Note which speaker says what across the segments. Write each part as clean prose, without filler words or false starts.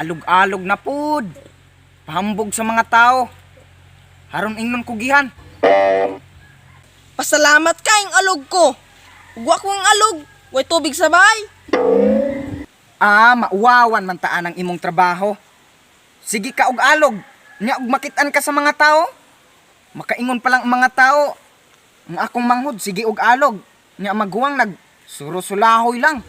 Speaker 1: Paalog-alog na pud. Pahambog sa mga tao. Haron ingnon kugihan.
Speaker 2: Pasalamat ka yung alog ko. Ugwa ko yung alog. Way tubig sa bahay.
Speaker 1: Mauwawan man taan ang imong trabaho. Sige ka og alog. Nya og makitaan ka sa mga tao. Makaingon pa lang ang mga tao. Ang akong manghod, sige og alog. Nya maguwang suro-sulahoy lang.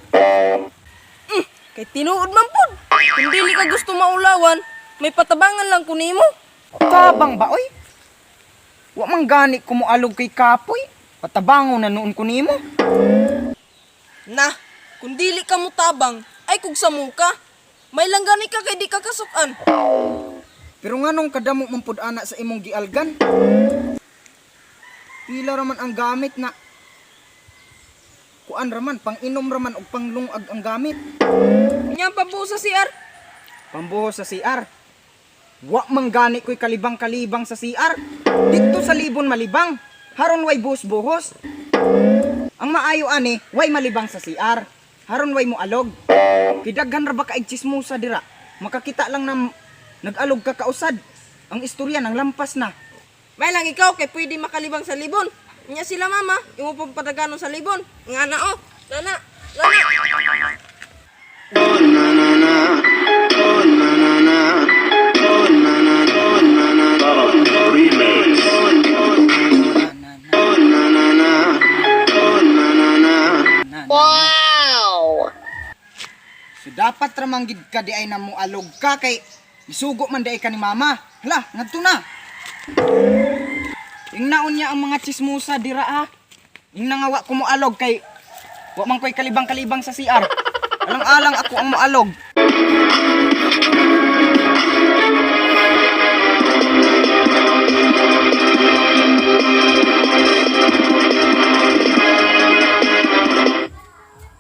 Speaker 2: Kay tinuod man pod. Kung dili ka gusto maulawan, may patabangan lang ko nimo.
Speaker 1: Tabang ba, oy? Wa man gani ko mo alog kay kapoy. Patabango na noon ko nimo.
Speaker 2: Na, kung dili ka mo tabang, ay kung sa muka. May langgani ka kay di ka kasukan.
Speaker 1: Pero nganong kadamo man pud ana sa imong gialgan? Pila raman ang gamit na kuan raman, pang-inom raman og panglungag ang gamit.
Speaker 2: Nya pabuo sa CR.
Speaker 1: Pambuhos sa CR. Wa man gani ko'y kalibang-kalibang sa CR. Dito sa libon malibang. Haron way buhos-buhos. Ang maayo ani, way malibang sa CR. Haron way mo alog. Kidaghan ra ba ka chismosa dira? Makakita lang na nag-alog ka kausad. Ang istorya nang lampas na.
Speaker 2: May lang ikaw kay pwede makalibang sa libon. Nya sila mama, imo pang padagano sa libon. Nga na oh, lana.
Speaker 3: Oh na na na, oh na na na, oh na na oh na na remix. Oh na na na, oh na na na.
Speaker 2: Wow!
Speaker 1: So dapat ramang gid ka di ay namo alog ka kay isugo man di ay ka ni mama. Hala, ngadto na. Ingnaon niya ang mga chismosa dira ha. Ingna nga wa ko mo alog kay wa man ko'y kalibang-kalibang sa CR. Alang-alang ako ang moalog.